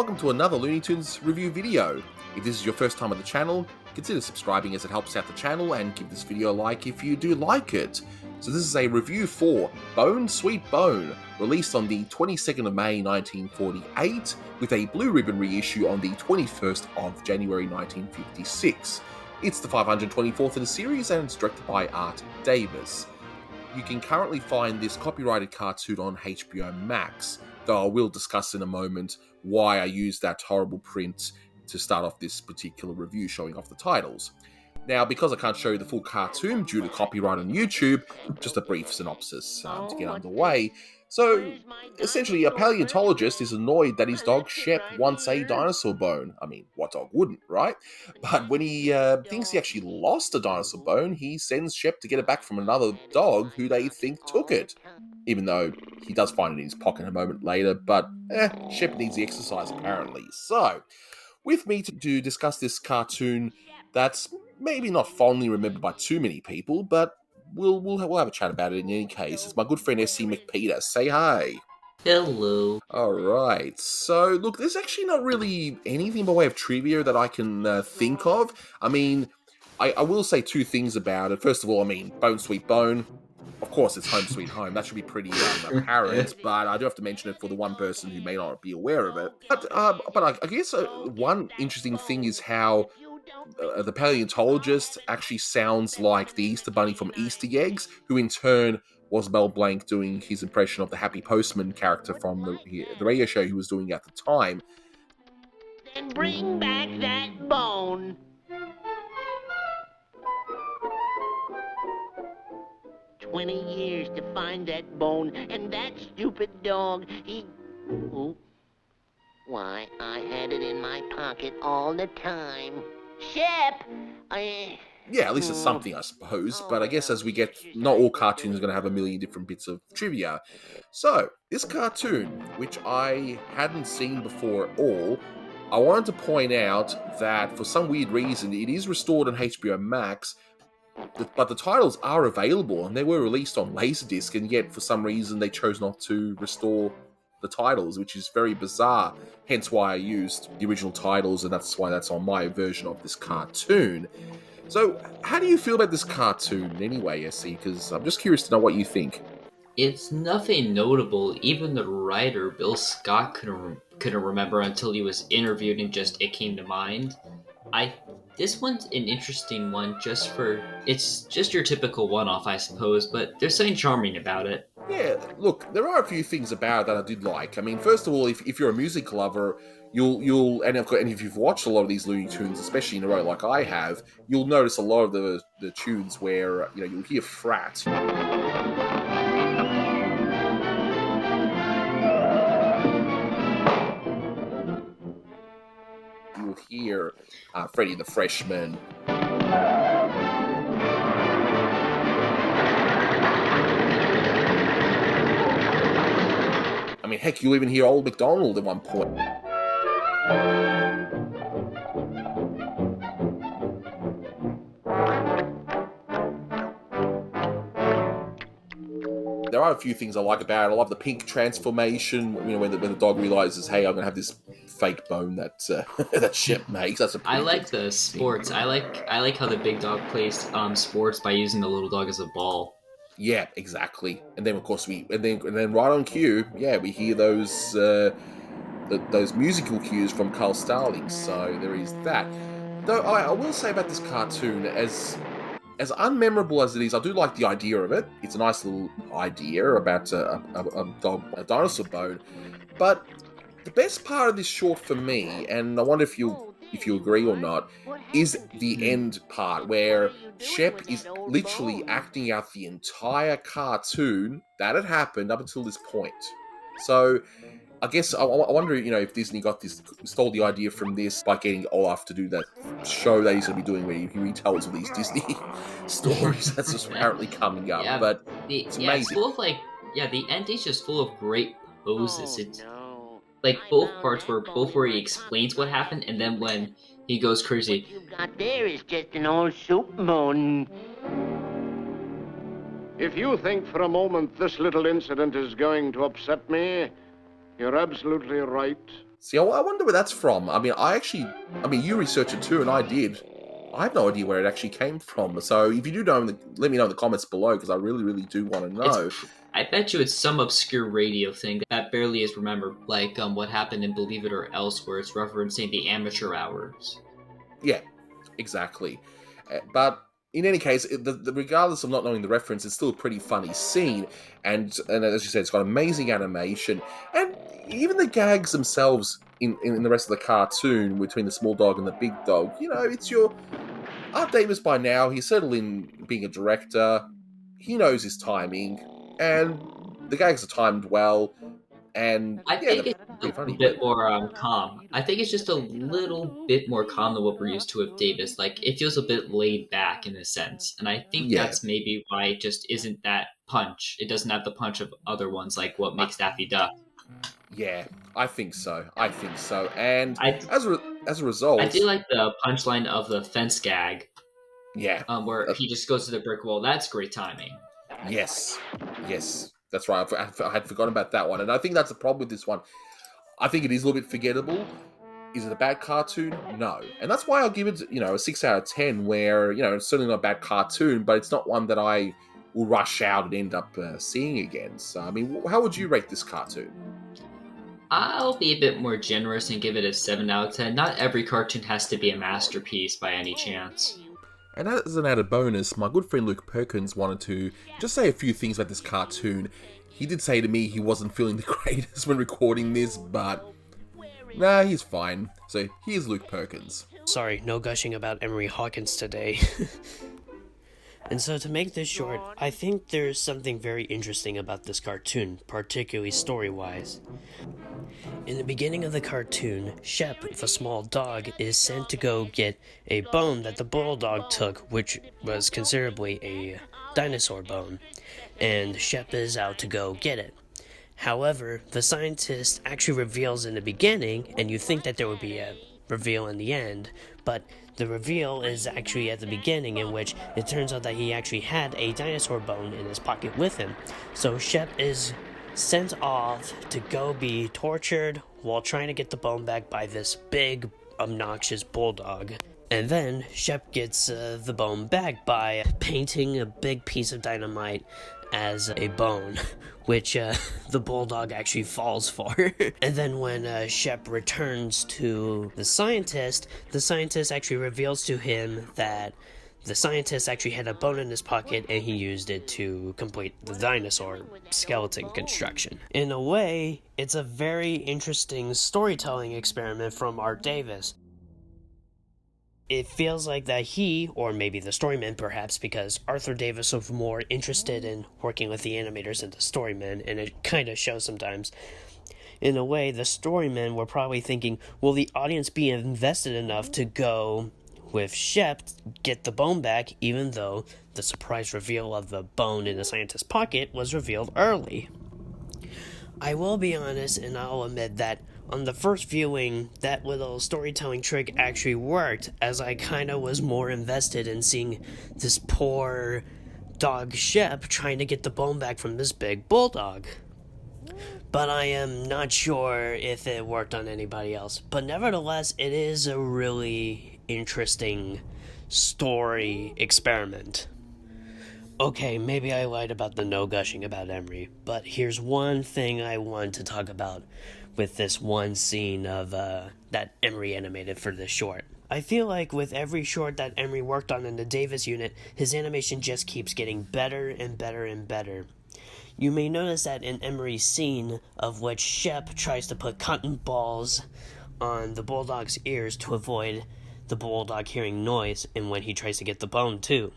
welcome to another Looney Tunes review video. If this is your first time on the channel, consider subscribing as it helps out the channel, and give this video a like if you do like it. So this is a review for Bone Sweet Bone, released on the 22nd of May 1948, with a blue ribbon reissue on the 21st of January 1956. It's the 524th in the series, and it's directed by Art Davies. You can currently find this copyrighted cartoon on HBO Max, though I will discuss in a moment why I used that horrible print to start off this particular review, showing off the titles. Now, because I can't show you the full cartoon due to copyright on YouTube, just a brief synopsis to get underway. So, essentially, a paleontologist is annoyed that his dog Shep wants a dinosaur bone. I mean, what dog wouldn't, right? But when he thinks he actually lost a dinosaur bone, he sends Shep to get it back from another dog who they think took it. Even though he does find it in his pocket a moment later, but Shep needs the exercise apparently. So, with me to discuss this cartoon that's maybe not fondly remembered by too many people, but we'll have a chat about it in any case. It's my good friend SC McPeter. Say hi. Hello. Alright, so look, there's actually not really anything by way of trivia that I can think of. I mean, I will say two things about it. First of all, I mean, Bone Sweet Bone. Of course, it's Home Sweet Home. That should be pretty apparent, but I do have to mention it for the one person who may not be aware of it. But I guess one interesting thing is how the paleontologist actually sounds like the Easter Bunny from Easter Eggs, who in turn was Mel Blanc doing his impression of the Happy Postman character from the radio show he was doing at the time. Then bring back that bone. 20 years to find that bone, and that stupid dog, he... Oh. Why, I had it in my pocket all the time. Shep! Yeah, at least it's something, I suppose, but I guess as we get... Not all cartoons are going to have a million different bits of trivia. So, this cartoon, which I hadn't seen before at all, I wanted to point out that for some weird reason, it is restored on HBO Max, but the titles are available, and they were released on Laserdisc, and yet for some reason they chose not to restore the titles, which is very bizarre, hence why I used the original titles, and that's why that's on my version of this cartoon. So, how do you feel about this cartoon anyway, SC? Because I'm just curious to know what you think. It's nothing notable. Even the writer, Bill Scott, couldn't remember until he was interviewed and it came to mind. This one's an interesting one it's just your typical one-off, I suppose, but there's something charming about it. Yeah, look, there are a few things about it that I did like. I mean, first of all, if you're a music lover, and if you've watched a lot of these Looney Tunes, especially in a row like I have, you'll notice a lot of the tunes where, you'll hear frat. You'll hear Freddie the Freshman. I mean, heck, you'll even hear Old MacDonald at one point. There are a few things I like about it. I love the pink transformation, when the dog realizes, hey, I'm going to have this fake bone that that Shep makes. I like the sports. I like how the big dog plays sports by using the little dog as a ball. Yeah, exactly. And then of course and then right on cue, we hear those musical cues from Carl Starling. So there is that. Though I will say about this cartoon, as unmemorable as it is, I do like the idea of it. It's a nice little idea about a dinosaur bone. But the best part of this short for me, and I wonder if you agree or not, is the end part where Shep is literally acting out the entire cartoon that had happened up until this point. So I guess I wonder, if Disney stole the idea from this by getting Olaf to do that show that he's going to be doing where he retells all these Disney stories that's just apparently coming up. Yeah, but it's amazing. It's full of the end is just full of great poses. It's like both parts where he explains what happened, and then when he goes crazy. What you got there is just an old soup bone. If you think for a moment this little incident is going to upset me, you're absolutely right. See, I wonder where that's from. I mean, you researched it too, and I did. I have no idea where it actually came from. So if you do know, let me know in the comments below, because I really, really do want to know. I bet you it's some obscure radio thing that barely is remembered, like what happened in Believe It or Else, where it's referencing the amateur hours. Yeah, exactly. But in any case, regardless of not knowing the reference, it's still a pretty funny scene. And as you said, it's got amazing animation. And even the gags themselves in the rest of the cartoon between the small dog and the big dog, it's your Art Davies by now. He's settled in being a director. He knows his timing. And the gags are timed well. And I think it's a bit more calm. I think it's just a little bit more calm than what we're used to with Davis. Like, it feels a bit laid back in a sense. And I think that's maybe why it just isn't that punch. It doesn't have the punch of other ones, like what makes Daffy Duck. Yeah, I think so. And as a result... I do like the punchline of the fence gag. Yeah. Where he just goes to the brick wall. That's great timing. Yes. That's right. I had forgotten about that one. And I think that's the problem with this one. I think it is a little bit forgettable. Is it a bad cartoon? No. And that's why I'll give it, a 6 out of 10, where, it's certainly not a bad cartoon, but it's not one that I will rush out and end up seeing again. So, I mean, how would you rate this cartoon? I'll be a bit more generous and give it a 7 out of 10. Not every cartoon has to be a masterpiece by any chance. And as an added bonus, my good friend Luke Perkins wanted to just say a few things about this cartoon. He did say to me he wasn't feeling the greatest when recording this, but nah, he's fine. So here's Luke Perkins. Sorry, no gushing about Emery Hawkins today. And so to make this short, I think there's something very interesting about this cartoon, particularly story-wise. In the beginning of the cartoon, Shep, the small dog, is sent to go get a bone that the bulldog took, which was considerably a dinosaur bone, and Shep is out to go get it. However, the scientist actually reveals in the beginning, and you think that there would be a reveal in the end, but the reveal is actually at the beginning, in which it turns out that he actually had a dinosaur bone in his pocket with him. So Shep is sent off to go be tortured while trying to get the bone back by this big, obnoxious bulldog. And then Shep gets the bone back by painting a big piece of dynamite as a bone, which the bulldog actually falls for. And then when Shep returns to the scientist actually reveals to him that the scientist actually had a bone in his pocket and he used it to complete the dinosaur skeleton construction. In a way, it's a very interesting storytelling experiment from Art Davies. It feels like that he, or maybe the storyman perhaps, because Arthur Davis was more interested in working with the animators and the storymen, and it kind of shows sometimes. In a way, the storymen were probably thinking, will the audience be invested enough to go with Shep, get the bone back, even though the surprise reveal of the bone in the scientist's pocket was revealed early? I will be honest, and I'll admit that on the first viewing, that little storytelling trick actually worked, as I kind of was more invested in seeing this poor dog Shep trying to get the bone back from this big bulldog. But I am not sure if it worked on anybody else. But nevertheless, it is a really interesting story experiment. Okay, maybe I lied about the no gushing about Emery, but here's one thing I want to talk about with this one scene of that Emery animated for this short. I feel like with every short that Emery worked on in the Davis unit, his animation just keeps getting better and better and better. You may notice that in Emery's scene, of which Shep tries to put cotton balls on the bulldog's ears to avoid the bulldog hearing noise, and when he tries to get the bone too.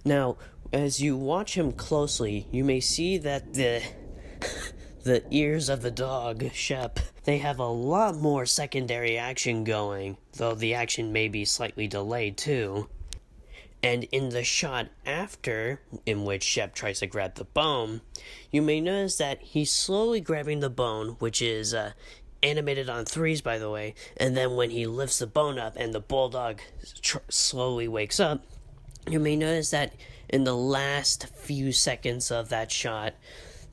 Now, as you watch him closely, you may see that the ears of the dog, Shep, they have a lot more secondary action going, though the action may be slightly delayed too. And in the shot after, in which Shep tries to grab the bone, you may notice that he's slowly grabbing the bone, which is animated on 3s, by the way, and then when he lifts the bone up and the bulldog slowly wakes up, you may notice that in the last few seconds of that shot,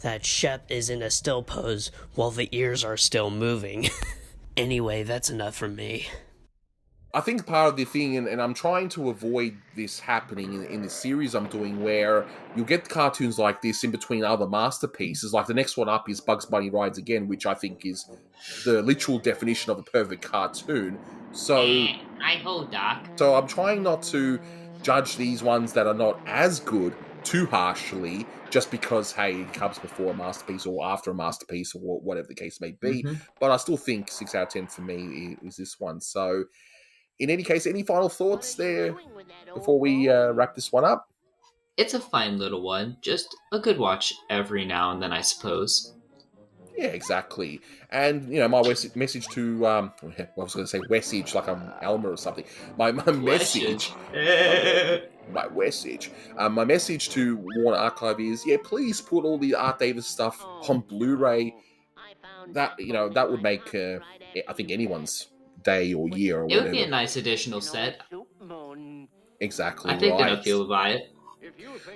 that Shep is in a still pose while the ears are still moving. Anyway, that's enough from me. I think part of the thing, and I'm trying to avoid this happening in the series I'm doing, where you'll get cartoons like this in between other masterpieces. Like the next one up is Bugs Bunny Rides Again, which I think is the literal definition of a perfect cartoon. So, I hold Doc. so I'm trying not to judge these ones that are not as good too harshly, just because, hey, it comes before a masterpiece or after a masterpiece or whatever the case may be. Mm-hmm. But I still think 6 out of 10 for me is this one. So, in any case, any final thoughts there before we wrap this one up? It's a fine little one, just a good watch every now and then, I suppose. Yeah, exactly. And, my message to, I was going to say message like I'm Elmer or something. My message, my message to Warner Archive is, please put all the Art Davies stuff on Blu-ray. That, that would make, I think, anyone's day or year or It whatever. would be a nice additional set. Exactly I think right. they'll feel about it.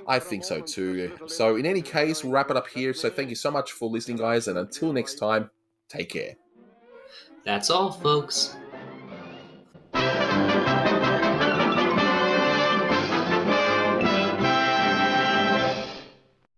I think so too. So in any case, we'll wrap it up here. So thank you so much for listening, guys, and until next time, take care. That's all, folks.